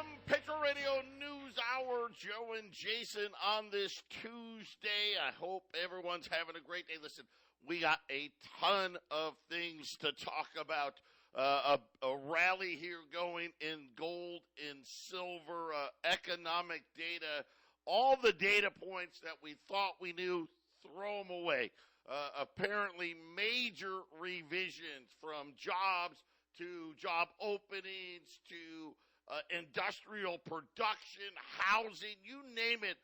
Welcome, Patriot Radio News Hour. Joe and Jason on this Tuesday. I hope everyone's having a great day. Listen, we got a ton of things to talk about. A rally here going in gold, in silver, economic data, all the data points that we thought we knew, throw them away. Apparently major revisions from jobs to job openings to industrial production, housing, you name it,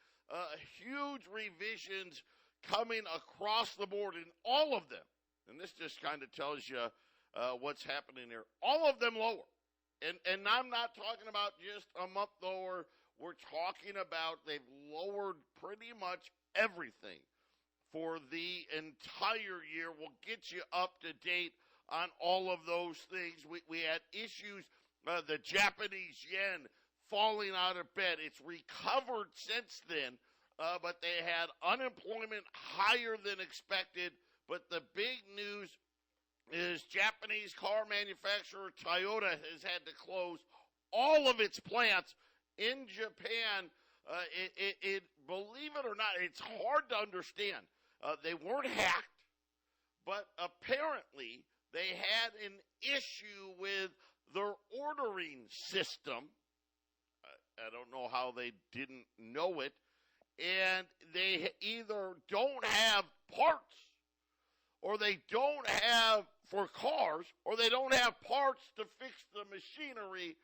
huge revisions coming across the board in all of them. And this just kind of tells you what's happening here. All of them lower. And I'm not talking about just a month lower. We're talking about they've lowered pretty much everything for the entire year. We'll get you up to date on all of those things. We had issues, the Japanese yen falling out of bed. It's recovered since then, but they had unemployment higher than expected. But the big news is Japanese car manufacturer Toyota has had to close all of its plants in Japan. Believe it or not, it's hard to understand. They weren't hacked, but apparently they had an issue with their ordering system. I don't know how they didn't know it. And they either don't have parts, or they don't have for cars, or they don't have parts to fix the machinery.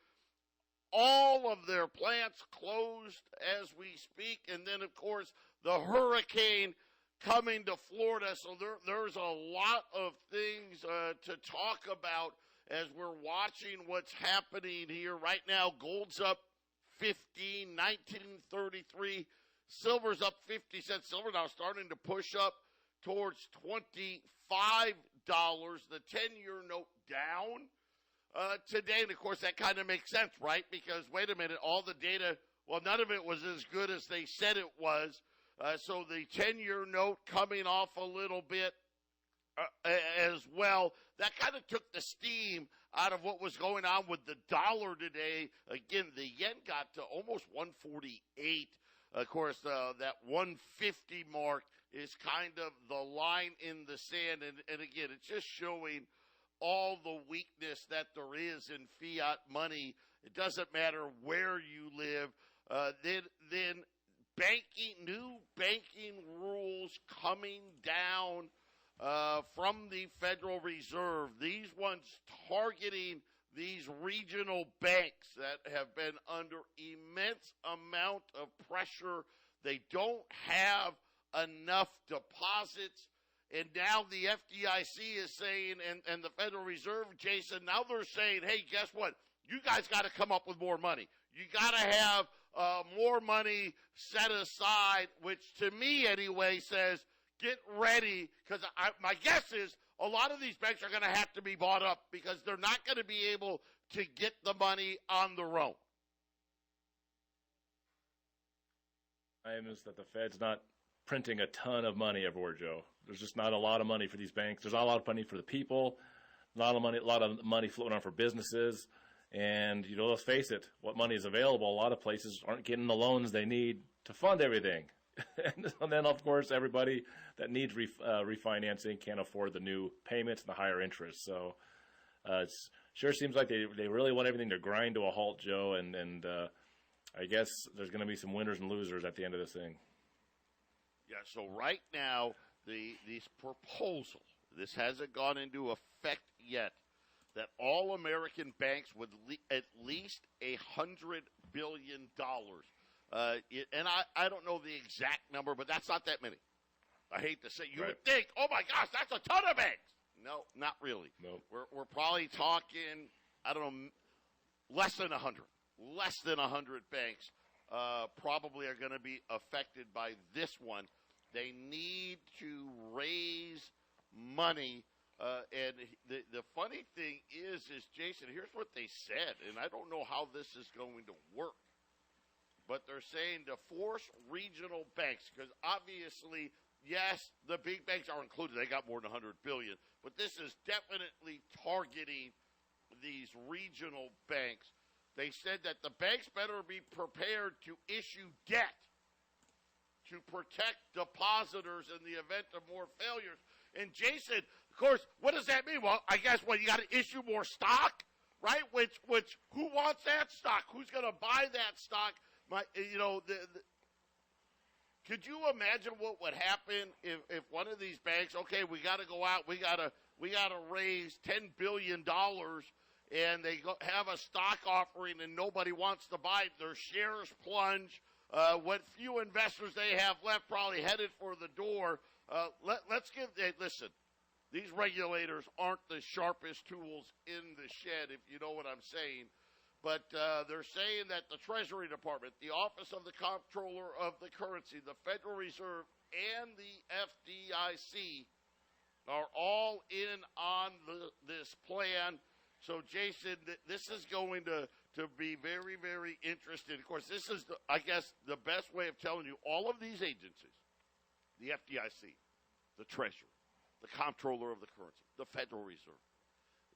All of their plants closed as we speak. And then, of course, the hurricane coming to Florida. So there's a lot of things to talk about as we're watching what's happening here. Right now, gold's up 1933. Silver's up 50 cents. Silver now starting to push up towards $25. The 10-year note down today. And, of course, that kind of makes sense, right? Because, wait a minute, all the data, well, none of it was as good as they said it was. So the 10-year note coming off a little bit as well. That kind of took the steam out of what was going on with the dollar today. Again, the yen got to almost 148. Of course, that 150 mark is kind of the line in the sand. And again, it's just showing all the weakness that there is in fiat money. It doesn't matter where you live. Then new banking rules coming down from the Federal Reserve. These ones targeting these regional banks that have been under immense amount of pressure. They don't have enough deposits. And now the FDIC is saying, and the Federal Reserve, Jason, now they're saying, hey, guess what? You guys got to come up with more money. You got to have more money set aside, which to me anyway says get ready, because my guess is a lot of these banks are going to have to be bought up because they're not going to be able to get the money on their own. I am is that the Fed's not printing a ton of money everywhere, Joe. There's just not a lot of money for these banks. There's not a lot of money for the people. A lot of money floating on for businesses. And, let's face it, what money is available, a lot of places aren't getting the loans they need to fund everything. And then, of course, everybody that needs refinancing can't afford the new payments and the higher interest. So it sure seems like they really want everything to grind to a halt, Joe. And I guess there's going to be some winners and losers at the end of this thing. Yeah, so right now, this proposal, this hasn't gone into effect yet, that all American banks would at least $100 billion. And I don't know the exact number, but that's not that many. I hate to say, you would think, oh my gosh, that's a ton of banks. No, not really. No. We're probably talking, I don't know, less than 100. Less than 100 banks probably are going to be affected by this one. They need to raise money. And the funny thing is, Jason, here's what they said, and I don't know how this is going to work. But they're saying to force regional banks, because obviously, yes, the big banks are included. They got more than $100 billion. But this is definitely targeting these regional banks. They said that the banks better be prepared to issue debt to protect depositors in the event of more failures. And Jason, of course, what does that mean? Well, I guess you got to issue more stock, right? Which who wants that stock? Who's going to buy that stock? Could you imagine what would happen if one of these banks? Okay, we got to go out. We got to raise $10 billion, and they have a stock offering, and nobody wants to buy it. Their shares plunge. What few investors they have left probably headed for the door. Listen, these regulators aren't the sharpest tools in the shed, if you know what I'm saying. But they're saying that the Treasury Department, the Office of the Comptroller of the Currency, the Federal Reserve, and the FDIC are all in on this plan. So, Jason, this is going to be very, very interesting. Of course, this is, I guess, the best way of telling you all of these agencies, the FDIC, the Treasury, the Comptroller of the Currency, the Federal Reserve,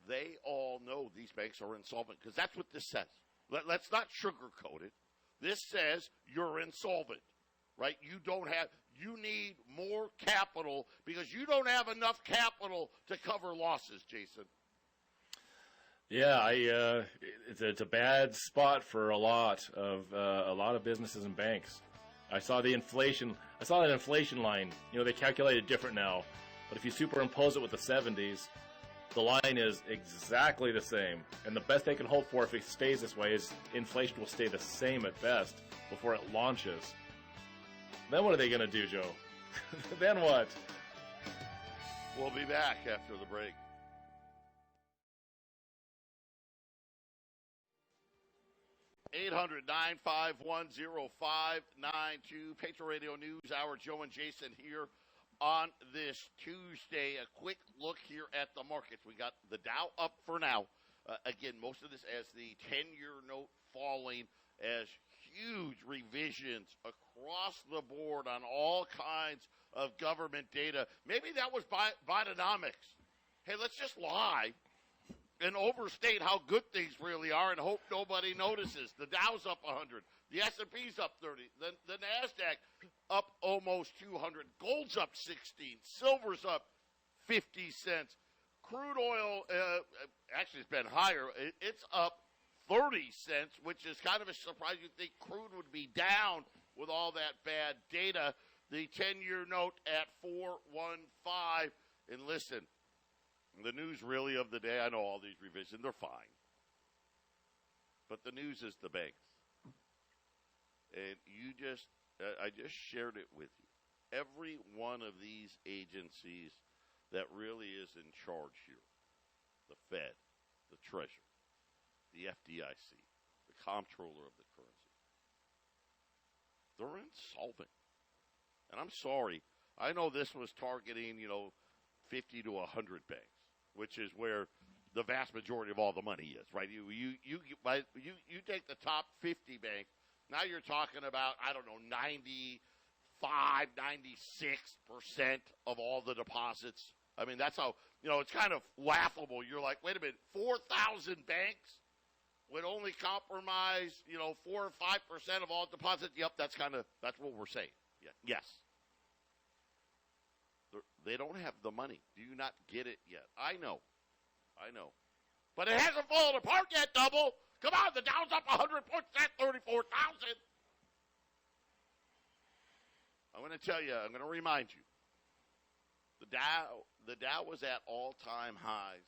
they all know these banks are insolvent because that's what this says. Let's not sugarcoat it. This says you're insolvent, right? You need more capital because you don't have enough capital to cover losses, Jason. Yeah, it's a bad spot for a lot of businesses and banks. I saw that inflation line. They calculate it different now, but if you superimpose it with the 70s, the line is exactly the same. And the best they can hope for if it stays this way is inflation will stay the same at best before it launches. Then what are they going to do, Joe? Then what? We'll be back after the break. (800-951-0592) Patriot Radio News Hour. Joe and Jason here on this Tuesday. A quick look here at the markets. We got the Dow up for now. Again, most of this as the 10-year note falling, as huge revisions across the board on all kinds of government data. Maybe that was Bidenomics. Hey, let's just lie and overstate how good things really are and hope nobody notices. The Dow's up 100. The S&P's up 30. The NASDAQ up almost 200. Gold's up 16. Silver's up 50 cents. Crude oil, actually it's been higher. It's up 30 cents, which is kind of a surprise. You'd think crude would be down with all that bad data. The 10-year note at 4.15. And listen, the news really of the day, I know all these revisions, they're fine. But the news is the banks. And I just shared it with you. Every one of these agencies that really is in charge here, the Fed, the Treasury, the FDIC, the Comptroller of the Currency, they're insolvent. And I'm sorry, I know this was targeting, 50 to 100 banks, which is where the vast majority of all the money is, right? You take the top 50 banks, now you're talking about, 95, 96% of all the deposits. I mean, that's how, it's kind of laughable. You're like, wait a minute, 4,000 banks would only compromise, 4 or 5% of all deposits? Yep, that's what we're saying. Yeah, yes. They don't have the money. Do you not get it yet? I know. But it hasn't fallen apart yet, Double. Come on, the Dow's up 100 points at 34,000. I'm going to tell you, I'm going to remind you. The Dow was at all-time highs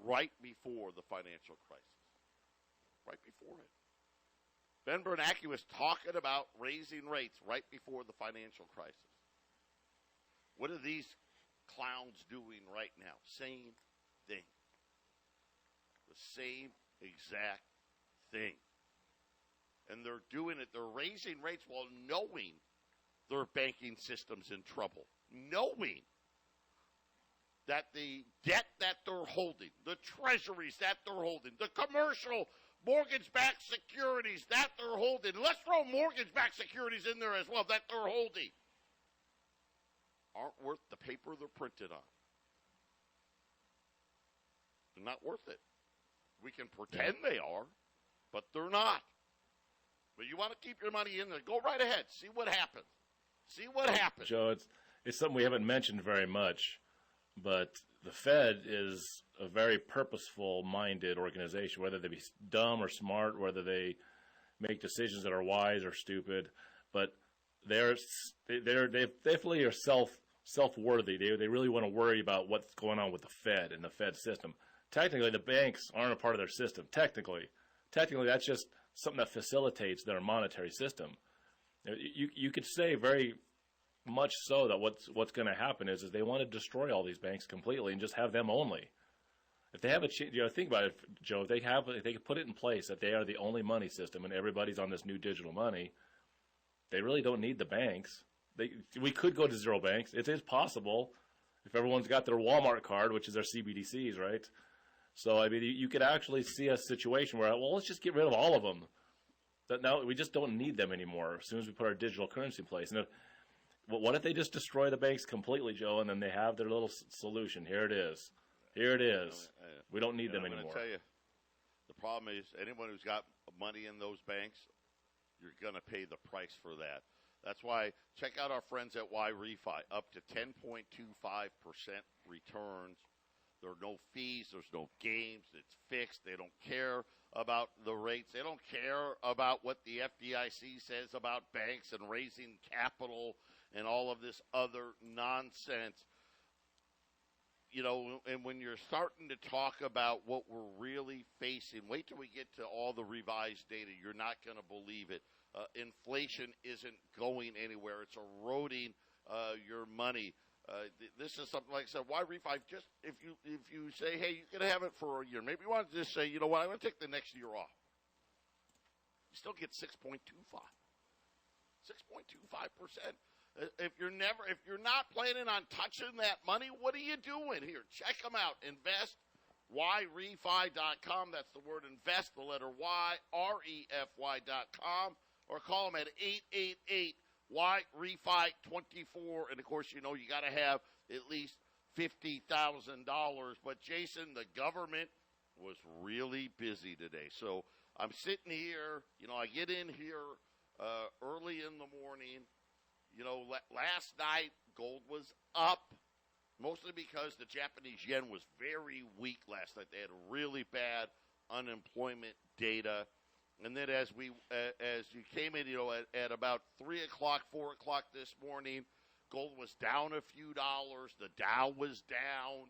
right before the financial crisis. Right before it. Ben Bernanke was talking about raising rates right before the financial crisis. What are these clowns doing right now? Same thing. The same exact thing. And they're doing it. They're raising rates while knowing their banking system's in trouble. Knowing that the debt that they're holding, the treasuries that they're holding, the commercial mortgage-backed securities that they're holding. Let's throw mortgage-backed securities in there as well that they're holding. Aren't worth the paper they're printed on. They're not worth it. We can pretend they are, but they're not. But you want to keep your money in there, go right ahead. See what happens. See what happens. Joe, it's something we haven't mentioned very much, but the Fed is a very purposeful-minded organization, whether they be dumb or smart, whether they make decisions that are wise or stupid, but they definitely are self-worthy. They really want to worry about what's going on with the Fed and the Fed system. Technically, the banks aren't a part of their system. Technically, that's just something that facilitates their monetary system. You could say very much so that what's going to happen is they want to destroy all these banks completely and just have them only. If they have think about it, Joe. If they could put it in place that they are the only money system and everybody's on this new digital money, they really don't need the banks. We could go to zero banks. It is possible if everyone's got their Walmart card, which is their CBDCs, right? So, I mean, you could actually see a situation where, well, let's just get rid of all of them. That now we just don't need them anymore as soon as we put our digital currency in place. And what if they just destroy the banks completely, Joe, and then they have their little solution? Here it is. Here it is. We don't need them anymore. I'm going to tell you, the problem is anyone who's got money in those banks, you're going to pay the price for that. That's why check out our friends at YRefi, up to 10.25% returns. There are no fees. There's no games. It's fixed. They don't care about the rates. They don't care about what the FDIC says about banks and raising capital and all of this other nonsense. You know, and when you're starting to talk about what we're really facing, wait till we get to all the revised data. You're not going to believe it. Inflation isn't going anywhere. It's eroding your money. This is something like I said, YRefi, just if you say, hey, you can have it for a year. Maybe you want to just say, you know what, I'm going to take the next year off. You still get 6.25. 6.25%. If you're not planning on touching that money, what are you doing here? Check them out. Invest. YRefi.com. That's the word invest, the letter Y, REFY.com. Or call them at 888 YRefi24. And, of course, you know you got to have at least $50,000. But, Jason, the government was really busy today. So I'm sitting here. You know, I get in here early in the morning. You know, last night gold was up, mostly because the Japanese yen was very weak last night. They had really bad unemployment data. And then as you came in, you know, at about 3 o'clock, 4 o'clock this morning, gold was down a few dollars. The Dow was down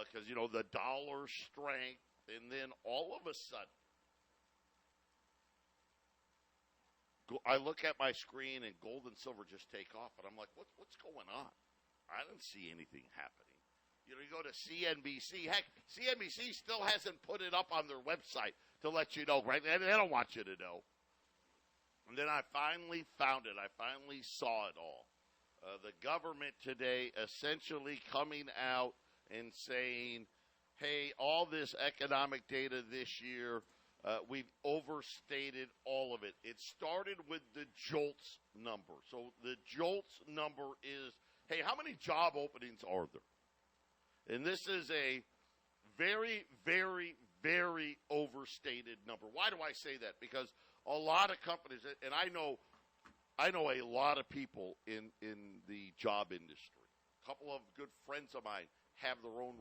because, you know, the dollar strength. And then all of a sudden, I look at my screen and gold and silver just take off. And I'm like, what's going on? I don't see anything happening. You know, you go to CNBC. Heck, CNBC still hasn't put it up on their website to let you know, right? They don't want you to know. And then I finally found it. I finally saw it all. The government today essentially coming out and saying, hey, all this economic data this year, we've overstated all of it. It started with the JOLTS number. So the JOLTS number is, hey, how many job openings are there? And this is a very, very, very overstated number. Why do I say that? Because a lot of companies, and I know a lot of people in the job industry. A couple of good friends of mine have their own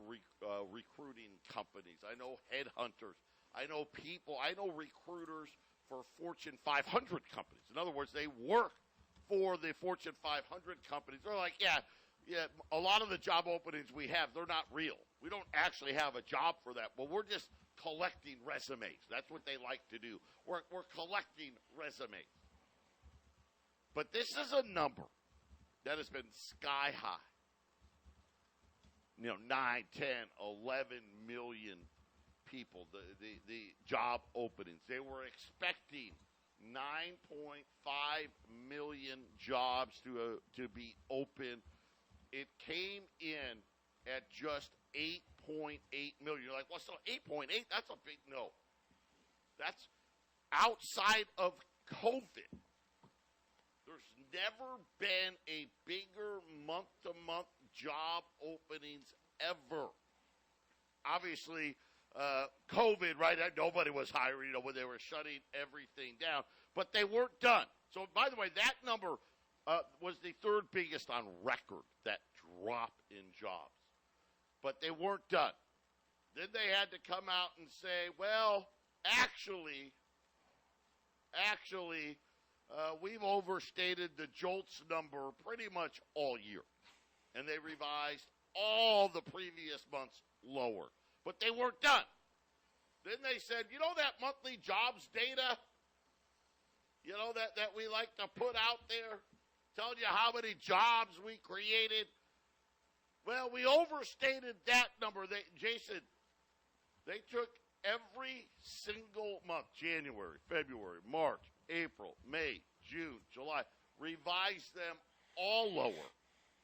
recruiting companies. I know headhunters. I know people. I know recruiters for Fortune 500 companies. In other words, they work for the Fortune 500 companies. They're like, yeah, a lot of the job openings we have, they're not real. We don't actually have a job for that. Well, we're just collecting resumes. That's what they like to do. We're collecting resumes. But this is a number that has been sky high. You know, 9, 10, 11 million people, the job openings. They were expecting 9.5 million jobs to be open. It came in at just 8.8 million. You're like, well, so 8.8, that's a big no. That's outside of COVID. There's never been a bigger month-to-month job openings ever. Obviously, COVID, right? Nobody was hiring, when they were shutting everything down. But they weren't done. So, by the way, that number was the third biggest on record, that drop in jobs. But they weren't done. Then they had to come out and say, well, actually, we've overstated the JOLTS number pretty much all year. And they revised all the previous months lower. But they weren't done. Then they said, that monthly jobs data, that we like to put out there, telling you how many jobs we created. Well, we overstated that number. Jason, they took every single month, January, February, March, April, May, June, July, revised them all lower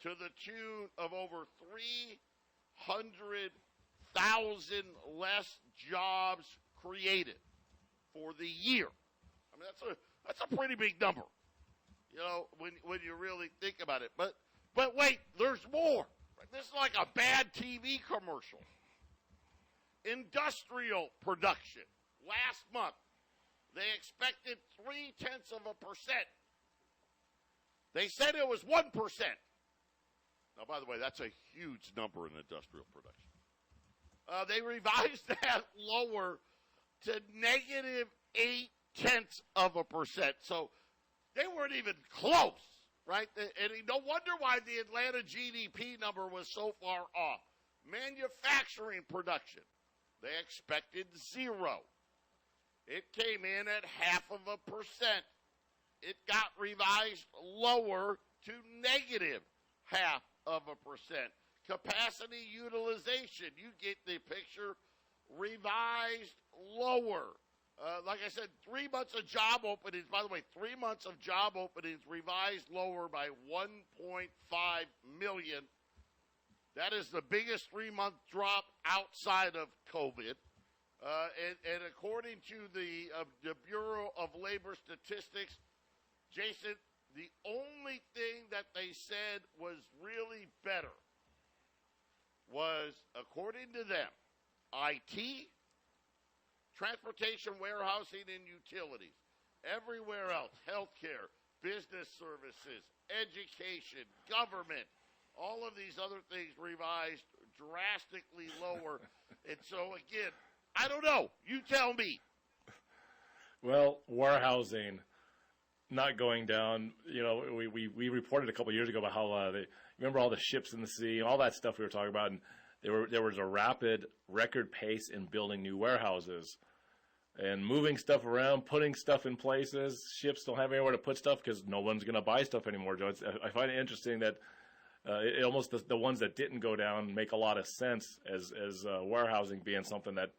to the tune of over 300,000 less jobs created for the year. I mean, that's a pretty big number, when you really think about it. But wait, there's more. This is like a bad TV commercial. Industrial production last month, they expected 0.3%. They said it was 1%. Now, by the way, that's a huge number in industrial production. They revised that lower to negative 0.8%. So they weren't even close, right? And no wonder why the Atlanta GDP number was so far off. Manufacturing production, they expected 0. It came in at 0.5%. It got revised lower to negative 0.5%. Capacity utilization, you get the picture, revised lower. Like I said, 3 months of job openings, by the way, 3 months of job openings revised lower by 1.5 million. That is the biggest 3-month drop outside of COVID. And according to the Bureau of Labor Statistics, Jason, the only thing that they said was really better was, according to them, IT, transportation, warehousing, and utilities. Everywhere else, healthcare, business services, education, government, all of these other things revised drastically lower. And so, again, I don't know. You tell me. Well, warehousing not going down. We reported a couple of years ago about how remember all the ships in the sea, all that stuff we were talking about, and there was a rapid record pace in building new warehouses and moving stuff around, putting stuff in places. Ships don't have anywhere to put stuff because no one's going to buy stuff anymore, Joe. I find it interesting that almost the ones that didn't go down make a lot of sense as warehousing being something that,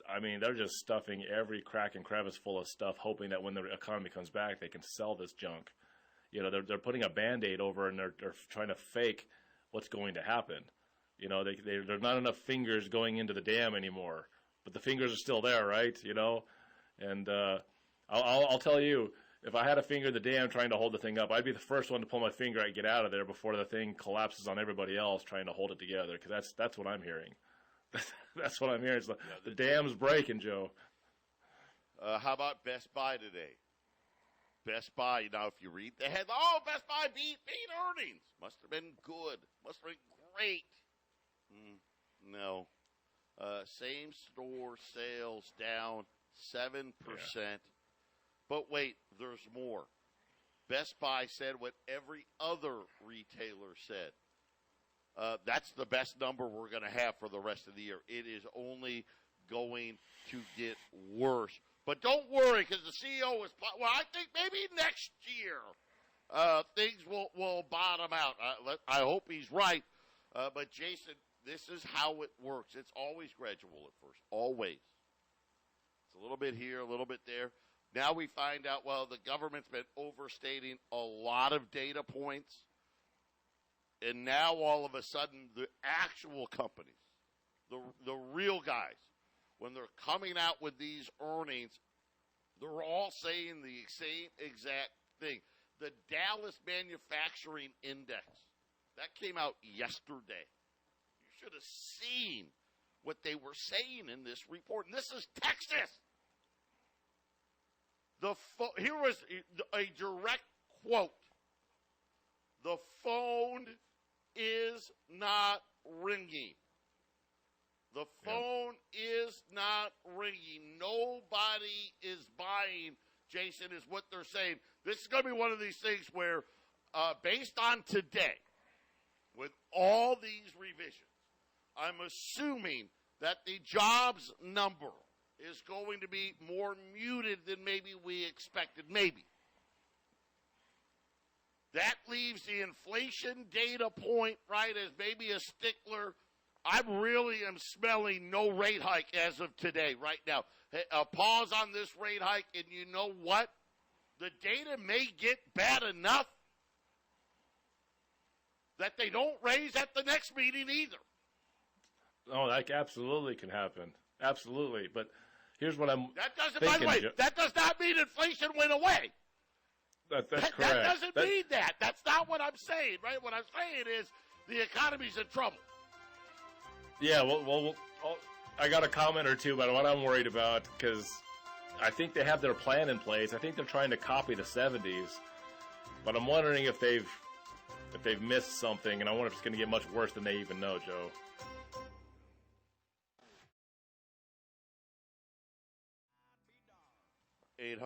I mean, they're just stuffing every crack and crevice full of stuff, hoping that when the economy comes back, they can sell this junk. They're putting a Band-Aid over, and they're trying to fake what's going to happen. There's not enough fingers going into the dam anymore, but the fingers are still there, right? And I'll tell you, if I had a finger in the dam trying to hold the thing up, I'd be the first one to pull my finger out and get out of there before the thing collapses on everybody else trying to hold it together, because that's what I'm hearing. That's what I'm hearing. It's the dam's breaking, Joe. How about Best Buy today? Best Buy, if you read the headline, Best Buy beat earnings. Must have been good. Must have been great. No. Same store sales down 7%. Yeah. But wait, there's more. Best Buy said what every other retailer said. That's the best number we're going to have for the rest of the year. It is only going to get worse. But don't worry, because the CEO was, I think maybe next year things will bottom out. I hope he's right. But, Jason, this is how it works. It's always gradual at first, always. It's a little bit here, a little bit there. Now we find out, the government's been overstating a lot of data points. And now all of a sudden, the actual companies, the real guys, when they're coming out with these earnings, they're all saying the same exact thing. The Dallas Manufacturing Index, that came out yesterday. You should have seen what they were saying in this report. And this is Texas. Here was a direct quote. The phone is not ringing. The phone is not ringing. Nobody is buying, Jason, is what they're saying. This is going to be one of these things where, based on today, with all these revisions, I'm assuming that the jobs number is going to be more muted than maybe we expected. Maybe. That leaves the inflation data point, right, as maybe a stickler. I really am smelling no rate hike as of today, right now. A pause on this rate hike, and you know what? The data may get bad enough that they don't raise at the next meeting either. Oh, that absolutely can happen. Absolutely. But here's what I'm thinking. By the way, that does not mean inflation went away. That's correct. That doesn't mean that. That's not what I'm saying, right? What I'm saying is the economy's in trouble. Yeah, well, I got a comment or two about what I'm worried about because I think they have their plan in place. I think they're trying to copy the 70s, but I'm wondering if they've missed something, and I wonder if it's going to get much worse than they even know, Joe. $800-951-0592,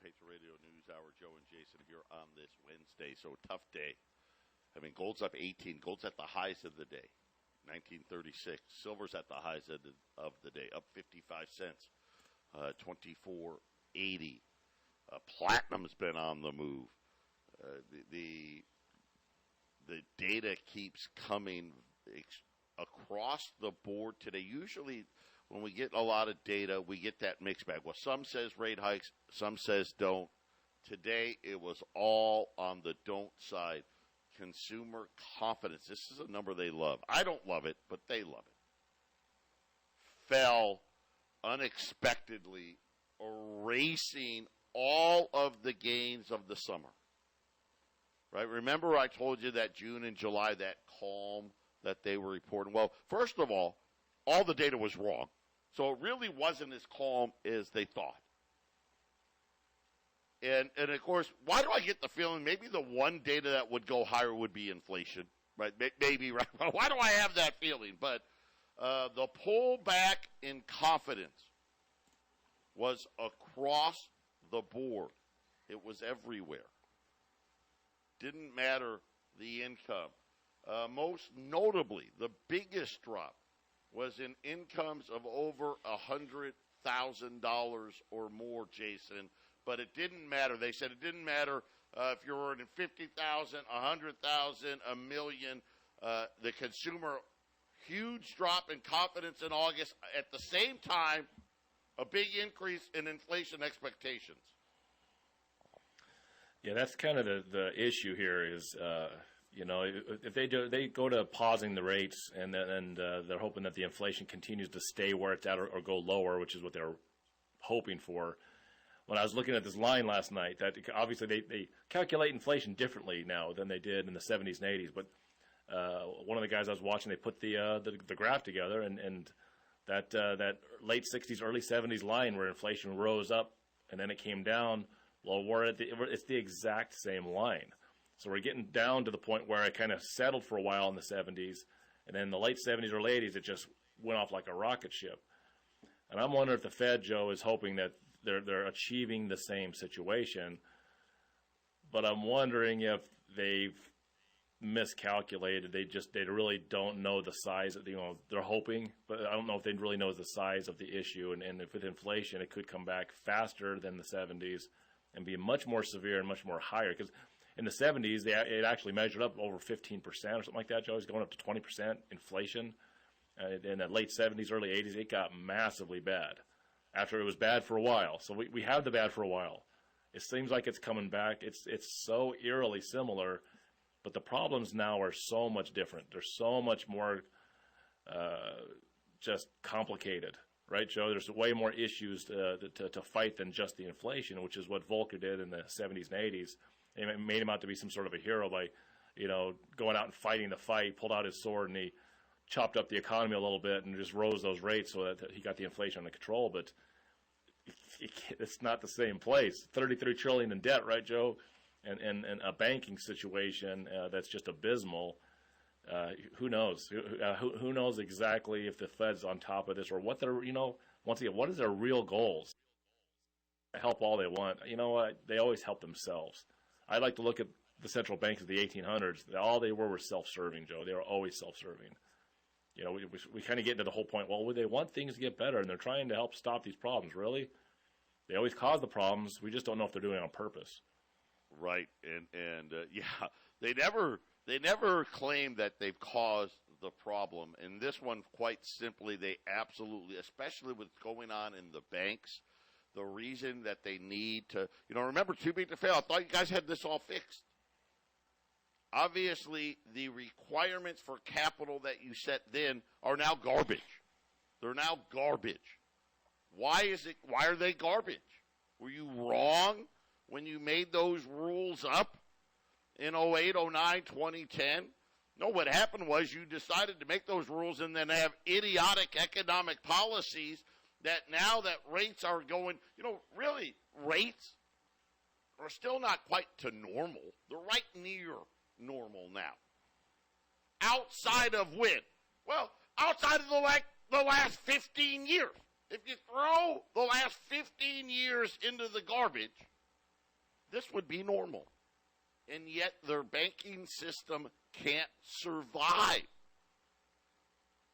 Patriot Radio News Hour. Joe and Jason here on this Wednesday. So tough day. I mean, gold's up 18. Gold's at the highs of the day, 1936. Silver's at the highs of the day, up 55 cents, 24.80. Platinum's been on the move. The data keeps coming across the board today. Usually, when we get a lot of data, we get that mixed bag. Well, some says rate hikes, some says don't. Today, it was all on the don't side. Consumer confidence. This is a number they love. I don't love it, but they love it. Fell unexpectedly, erasing all of the gains of the summer. Right? Remember I told you that June and July, that calm that they were reporting? Well, first of all the data was wrong. So it really wasn't as calm as they thought. And of course, why do I get the feeling maybe the one data that would go higher would be inflation, right? Maybe, right? Why do I have that feeling? But the pullback in confidence was across the board. It was everywhere. Didn't matter the income. Most notably, the biggest drop was in incomes of over $100,000 or more, Jason. But it didn't matter. They said it didn't matter if you're earning $50,000, $100,000, $1 million. The consumer, huge drop in confidence in August. At the same time, a big increase in inflation expectations. Yeah, that's kind of the issue here is, if they go to pausing the rates and they're hoping that the inflation continues to stay where it's at or go lower, which is what they're hoping for. When I was looking at this line last night, that obviously they calculate inflation differently now than they did in the 70s and 80s. But one of the guys I was watching, they put the graph together, and that late 60s, early 70s line where inflation rose up and then it came down. Well, it's the exact same line. So we're getting down to the point where it kind of settled for a while in the 70s, and then in the late 70s or late 80s, it just went off like a rocket ship. And I'm wondering if the Fed, Joe, is hoping that they're achieving the same situation, but I'm wondering if they've miscalculated. They really don't know the size of they're hoping, but I don't know if they really know the size of the issue. And if with inflation, it could come back faster than the 70s and be much more severe and much more higher. Because in the 70s, it actually measured up over 15% or something like that, Joe. It's going up to 20% inflation. In the late 70s, early 80s, it got massively bad. After it was bad for a while. So we had the bad for a while. It seems like it's coming back. It's so eerily similar, but the problems now are so much different. They're so much more just complicated, right, Joe? There's way more issues to fight than just the inflation, which is what Volcker did in the 70s and 80s. And it made him out to be some sort of a hero by, going out and fighting the fight, pulled out his sword, and he chopped up the economy a little bit and just rose those rates so that he got the inflation under control. But it's not the same place. $33 trillion in debt, right, Joe? And a banking situation that's just abysmal. Who knows? Who knows exactly if the Fed's on top of this or what they're, once again, what is their real goals? Help all they want. You know what? They always help themselves. I like to look at the central banks of the 1800s. All they were self-serving, Joe. They were always self-serving. We kind of get into the whole point, well, they want things to get better, and they're trying to help stop these problems. Really? They always cause the problems. We just don't know if they're doing it on purpose. Right. And they never claim that they've caused the problem. And this one, quite simply, they absolutely, especially with going on in the banks, the reason that they need to, remember, too big to fail. I thought you guys had this all fixed. Obviously, the requirements for capital that you set then are now garbage. They're now garbage. Why are they garbage? Were you wrong when you made those rules up in 08, 09, 2010? No, what happened was you decided to make those rules and then have idiotic economic policies that now that rates are going, really, rates are still not quite to normal. They're right near normal now. Outside of when? Well, outside of the last 15 years. If you throw the last 15 years into the garbage, this would be normal. And yet their banking system can't survive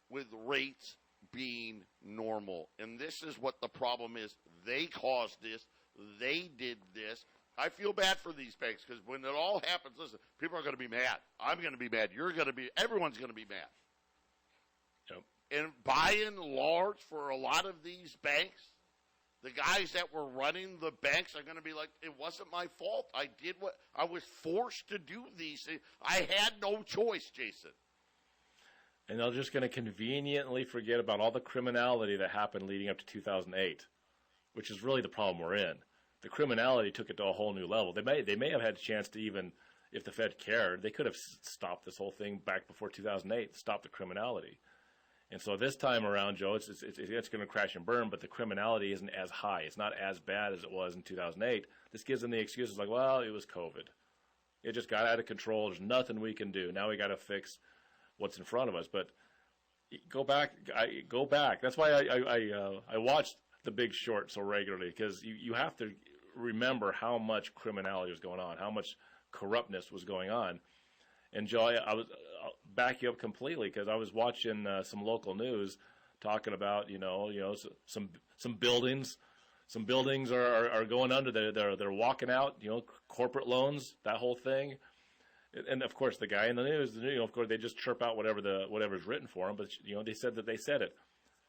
with rates being normal. And this is what the problem is. They caused this. They did this. I feel bad for these banks because when it all happens, listen, people are going to be mad. I'm going to be mad. Everyone's going to be mad. Yep. And by and large, for a lot of these banks, the guys that were running the banks are going to be like, it wasn't my fault. I did what I was forced to do these things. I had no choice, Jason. And they're just going to conveniently forget about all the criminality that happened leading up to 2008, which is really the problem we're in. The criminality took it to a whole new level. They may have had a chance to even, if the Fed cared, they could have stopped this whole thing back before 2008, stopped the criminality. And so this time around, Joe, it's going to crash and burn, but the criminality isn't as high. It's not as bad as it was in 2008. This gives them the excuses like, well, it was COVID. It just got out of control. There's nothing we can do. Now we got to fix what's in front of us. But go back. That's why I watched The Big Short so regularly, because you have to remember how much criminality was going on, how much corruptness was going on. And Joe, I'll back you up completely because I was watching some local news talking about some buildings are going under. They're walking out. Corporate loans, that whole thing. And of course, the guy in the news, of course, they just chirp out whatever's written for them. But they said that they said it.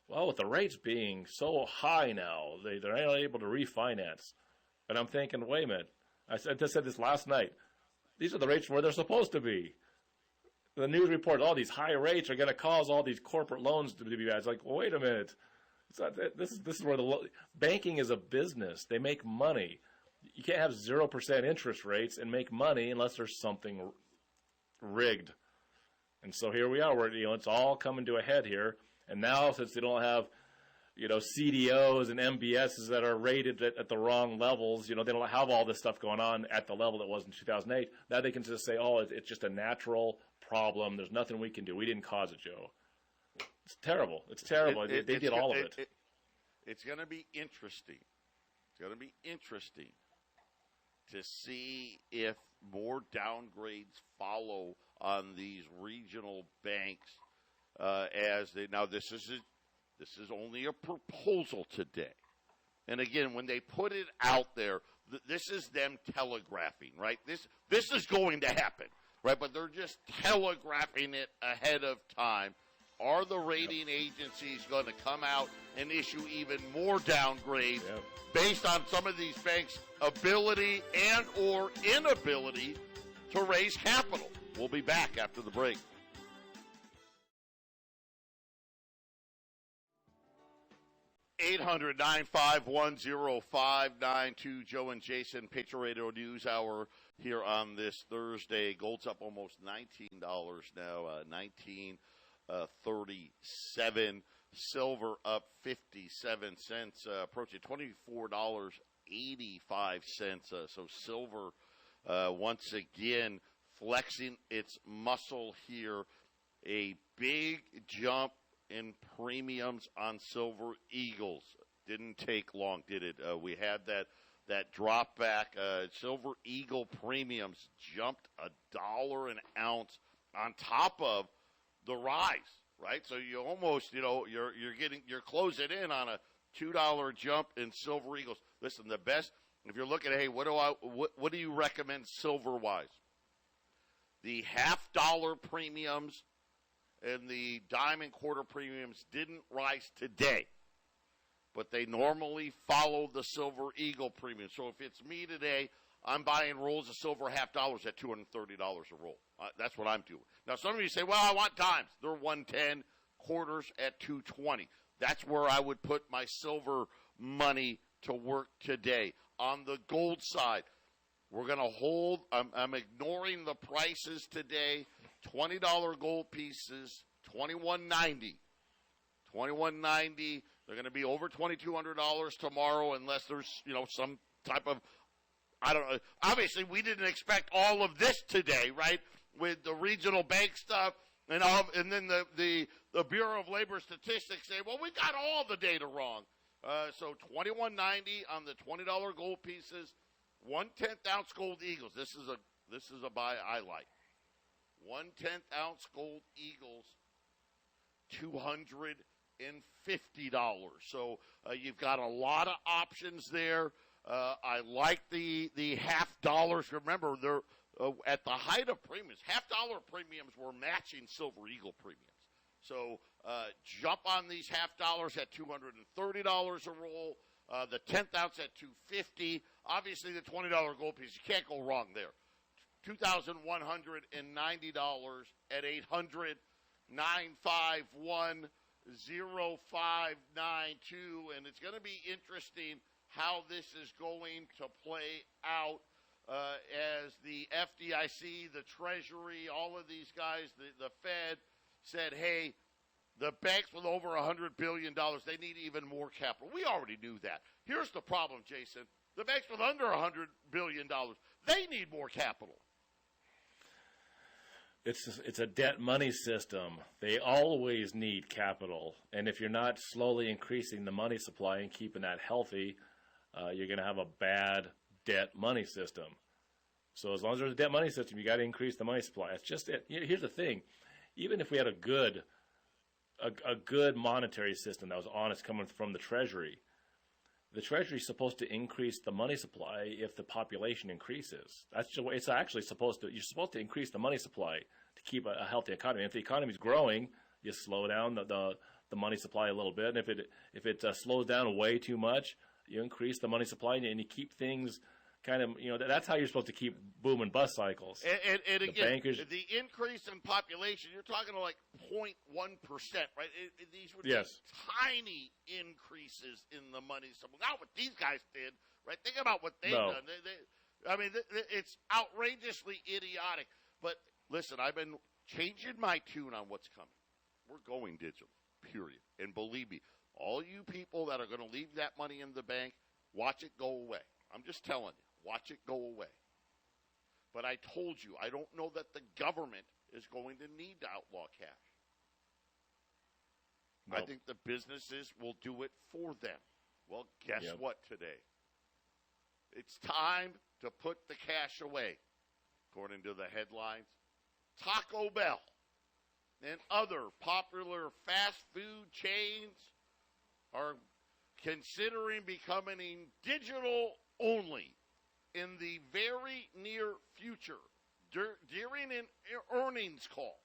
Well, with the rates being so high now, they're not able to refinance. And I'm thinking, wait a minute. I just said this last night. These are the rates where they're supposed to be. The news report, all these high rates are going to cause all these corporate loans to be bad. It's like, well, wait a minute. This is where banking is a business. They make money. You can't have 0% interest rates and make money unless there's something rigged. And so here we are. It's all coming to a head here. And now, since they don't have, CDOs and MBSs that are rated at the wrong levels, they don't have all this stuff going on at the level that was in 2008. Now they can just say, oh, it's just a natural problem. There's nothing we can do. We didn't cause it, Joe. It's terrible. It's terrible. They did all of it. It's going to be interesting. It's going to be interesting to see if more downgrades follow on these regional banks as they now. This is only a proposal today. And again, when they put it out there, this is them telegraphing, right? This is going to happen, right? But they're just telegraphing it ahead of time. Are the rating agencies going to come out and issue even more downgrades based on some of these banks' ability and or inability to raise capital? We'll be back after the break. Eight 800-951-0592. Joe and Jason, Patriot Radio News Hour here on this Thursday. Gold's up almost $19 now, 19 $1.37. Silver up 57 cents, approaching $24.85. So silver once again flexing its muscle here. A big jump in premiums on Silver Eagles. Didn't take long, did it? We had that drop back. Silver Eagle premiums jumped $1 an ounce on top of the rise, right? So you almost, you're closing in on a $2 jump in Silver Eagles. Listen, the best, if you're looking at, hey, what do you recommend silver wise? The $half premiums and the dime and quarter premiums didn't rise today, but they normally follow the Silver Eagle premium. So if it's me today, I'm buying rolls of silver $half at $230 a roll. That's what I'm doing. Now, some of you say, well, I want dimes. They're 110, quarters at 220. That's where I would put my silver money to work today. On the gold side, we're going to hold. I'm ignoring the prices today. $20 gold pieces, $21.90. $21.90. They're going to be over $2,200 tomorrow unless there's, some type of, I don't know. Obviously, we didn't expect all of this today, right? With the regional bank stuff and then the Bureau of Labor Statistics say, well, we got all the data wrong. So $21.90 on the $20 gold pieces, 1/10 ounce gold Eagles. This is a buy I like. 1/10 ounce gold Eagles, $250. So you've got a lot of options there. I like the $half. Remember, they're at the height of premiums. $half premiums were matching Silver Eagle premiums. So jump on these $half at $230 a roll. The 10th ounce at $250. Obviously, the $20 gold piece, you can't go wrong there. $2,190 at 800-951-0592. And it's going to be interesting how this is going to play out as the FDIC, the Treasury, all of these guys, the Fed said, hey, the banks with over $100 billion, they need even more capital. We already knew that. Here's the problem, Jason. The banks with under $100 billion, they need more capital. It's a debt money system. They always need capital. And if you're not slowly increasing the money supply and keeping that healthy, you're going to have a bad debt money system. So as long as there's a debt money system, you got to increase the money supply. That's just it. Here's the thing. Even if we had a good monetary system that was honest coming from the Treasury is supposed to increase the money supply if the population increases. It's actually you're supposed to increase the money supply to keep a healthy economy. If the economy is growing, you slow down the money supply a little bit. And if it slows down way too much, you increase the money supply and you keep things kind of, that's how you're supposed to keep boom and bust cycles. And again, the increase in population, you're talking like 0.1%, right? These would be tiny increases in the money supply. Not what these guys did, right? Think about what they've done. It's outrageously idiotic. But listen, I've been changing my tune on what's coming. We're going digital, period. And believe me, all you people that are going to leave that money in the bank, watch it go away. I'm just telling you. Watch it go away. But I told you, I don't know that the government is going to need to outlaw cash. Nope. I think the businesses will do it for them. Well, guess what today? It's time to put the cash away. According to the headlines, Taco Bell and other popular fast food chains are considering becoming digital only in the very near future. During an earnings call,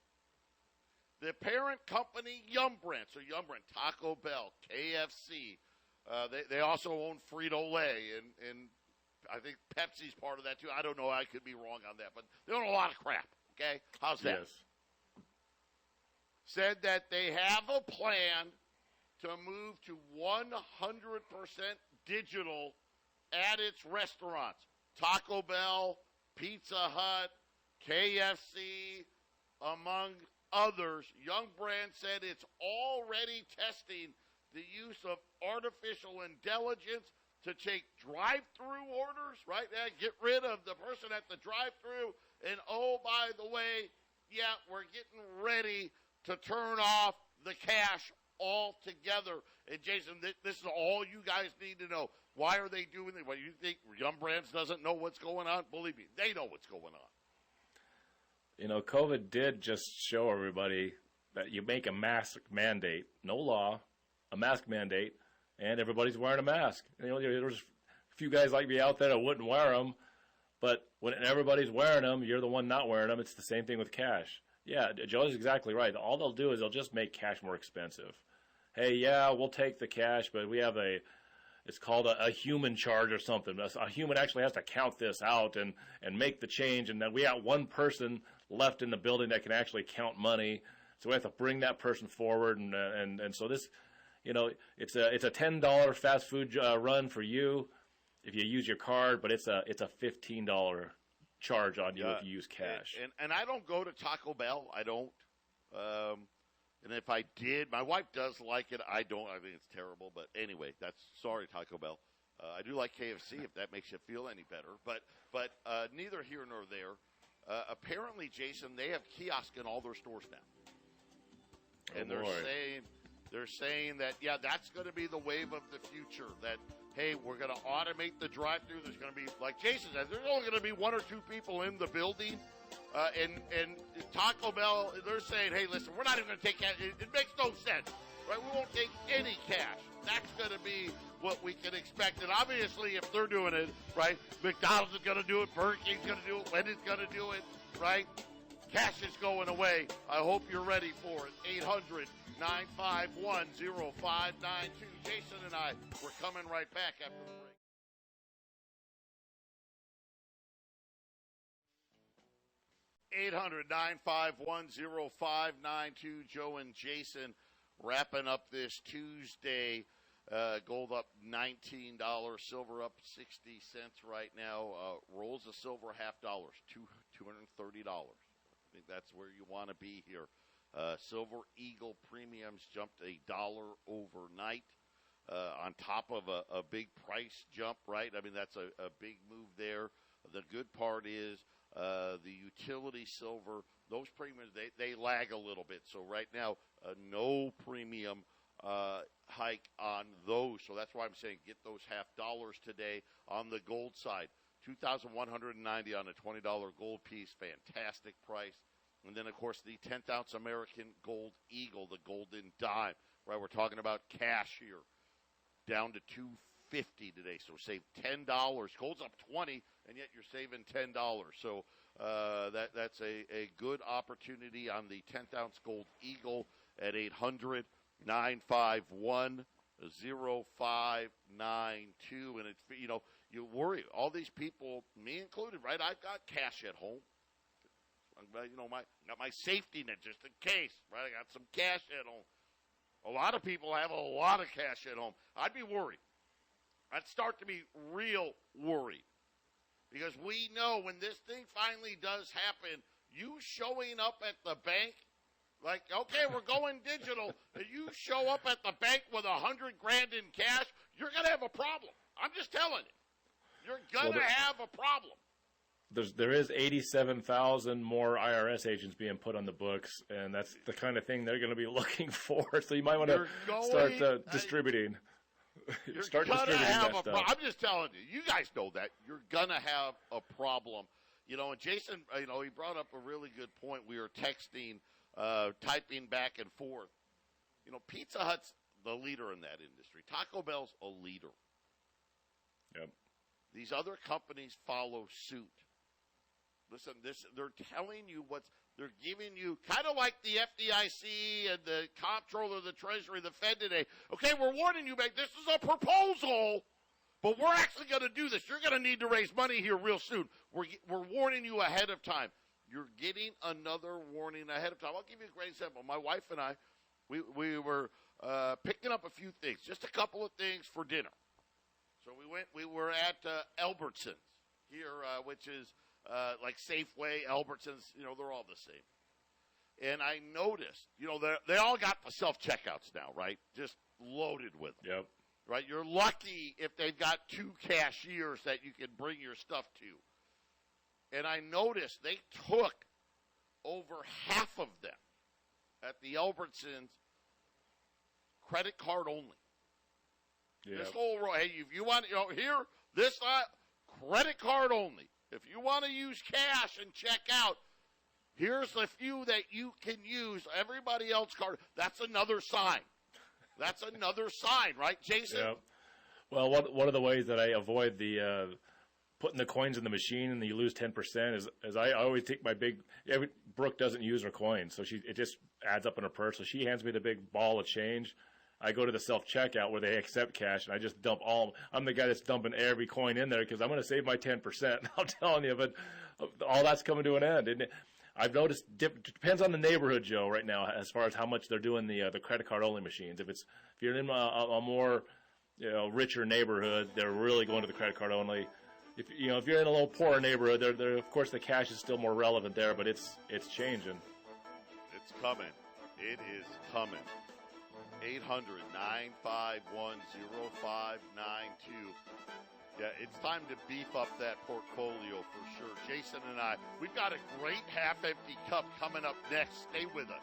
the parent company Yum Brand, so Yum Brand, Taco Bell, KFC, they also own Frito-Lay, and I think Pepsi's part of that too. I don't know, I could be wrong on that, but they own a lot of crap, okay? How's that? Yes. Said that they have a plan to move to 100% digital at its restaurants. Taco Bell, Pizza Hut, KFC, among others, Young Brand said it's already testing the use of artificial intelligence to take drive-through orders, right? Get rid of the person at the drive-through. And, oh, by the way, yeah, we're getting ready to turn off the cash altogether. And, Jason, this is all you guys need to know. Why are they doing it? Well, you think Yum Brands doesn't know what's going on? Believe me, they know what's going on. You know, COVID did just show everybody that you make a mask mandate, no law, a mask mandate, and everybody's wearing a mask. You know, there's a few guys like me out there that wouldn't wear them, but when everybody's wearing them, you're the one not wearing them. It's the same thing with cash. Yeah, Joe's exactly right. All they'll do is they'll just make cash more expensive. Hey, yeah, we'll take the cash, but we have it's called a human charge or something. A human actually has to count this out and make the change, and then we got one person left in the building that can actually count money, so we have to bring that person forward, and so this, you know, it's a $10 fast food run for you if you use your card, but it's a $15 charge on you if you use cash. And I don't go to Taco Bell. I don't. And if I did, my wife does like it. I don't. I think it's terrible. But anyway, sorry, Taco Bell. I do like KFC if that makes you feel any better. But neither here nor there. Apparently, Jason, they have kiosks in all their stores now. And they're saying that, yeah, that's going to be the wave of the future. That, hey, we're going to automate the drive-thru. There's going to be, like Jason said, there's only going to be one or two people in the building. And Taco Bell, they're saying, hey, listen, we're not even going to take cash. It makes no sense, right? We won't take any cash. That's going to be what we can expect. And obviously, if they're doing it, right, McDonald's is going to do it, Burger King's going to do it, Wendy's going to do it, right? Cash is going away. I hope you're ready for it. 800-951-0592. Jason and I, we're coming right back after the break. $800-951-0592. Joe and Jason wrapping up this Tuesday. Gold up $19, silver up 60 cents right now. Rolls of silver $50, $230. I think that's where you want to be here. Silver Eagle premiums jumped $1 overnight on top of a big price jump, right? I mean, that's a big move there. The good part is the utility silver, those premiums, they lag a little bit. So right now, no premium hike on those. So that's why I'm saying get those $50 today. On the gold side, $2,190 on a $20 gold piece, fantastic price. And then, of course, the 10th ounce American Gold Eagle, the golden dime, right? We're talking about cash here, down to $250 today. So save $10. Gold's up 20, and yet you're saving $10. So that's a good opportunity on the 10th ounce Gold Eagle at 800-951-0592. And it's, you know, you worry. All these people, me included, right? I've got cash at home. You know, got my safety net just in case, right? I got some cash at home. A lot of people have a lot of cash at home. I'd be worried. I'd start to be real worried. Because we know when this thing finally does happen, you showing up at the bank, like, okay, we're going digital, and you show up at the bank with $100,000 in cash, you're going to have a problem. I'm just telling you. You're going to have a problem. There is 87,000 more IRS agents being put on the books, and that's the kind of thing they're going to be looking for. So you might want to start distributing. Start distributing that stuff. I'm just telling you. You guys know that. You're going to have a problem. You know, and Jason, you know, he brought up a really good point. We were texting, typing back and forth. You know, Pizza Hut's the leader in that industry. Taco Bell's a leader. Yep. These other companies follow suit. Listen, they're telling you they're giving you, kind of like the FDIC and the comptroller of the Treasury, the Fed today. Okay, we're warning you, man, this is a proposal, but we're actually going to do this. You're going to need to raise money here real soon. We're warning you ahead of time. You're getting another warning ahead of time. I'll give you a great example. My wife and I, we were picking up a few things, just a couple of things for dinner. So we were at Albertsons here, which is like Safeway, Albertsons, you know, they're all the same. And I noticed, they all got the self-checkouts now, right? Just loaded with them. Yep. Right? You're lucky if they've got 2 cashiers that you can bring your stuff to. And I noticed they took over half of them at the Albertsons credit card only. Yep. This whole row, hey, if you want, here, this credit card only. If you want to use cash and check out, here's the few that you can use. Everybody else card. That's another sign. That's another sign, right, Jason? Yeah. Well, one of the ways that I avoid the putting the coins in the machine and you lose 10% is I always take my Brooke doesn't use her coins, so it just adds up in her purse. So she hands me the big ball of change. I go to the self-checkout where they accept cash, and I just dump all. I'm the guy that's dumping every coin in there because I'm going to save my 10%. I'm telling you, but all that's coming to an end, isn't it? I've noticed it depends on the neighborhood, Joe, right now, as far as how much they're doing the credit card only machines. If you're in a more richer neighborhood, they're really going to the credit card only. If you're in a little poorer neighborhood, there of course the cash is still more relevant there, but it's changing. It's coming. It is coming. 800-951-0592. Yeah, it's time to beef up that portfolio for sure. Jason and I, we've got a great half-empty cup coming up next. Stay with us.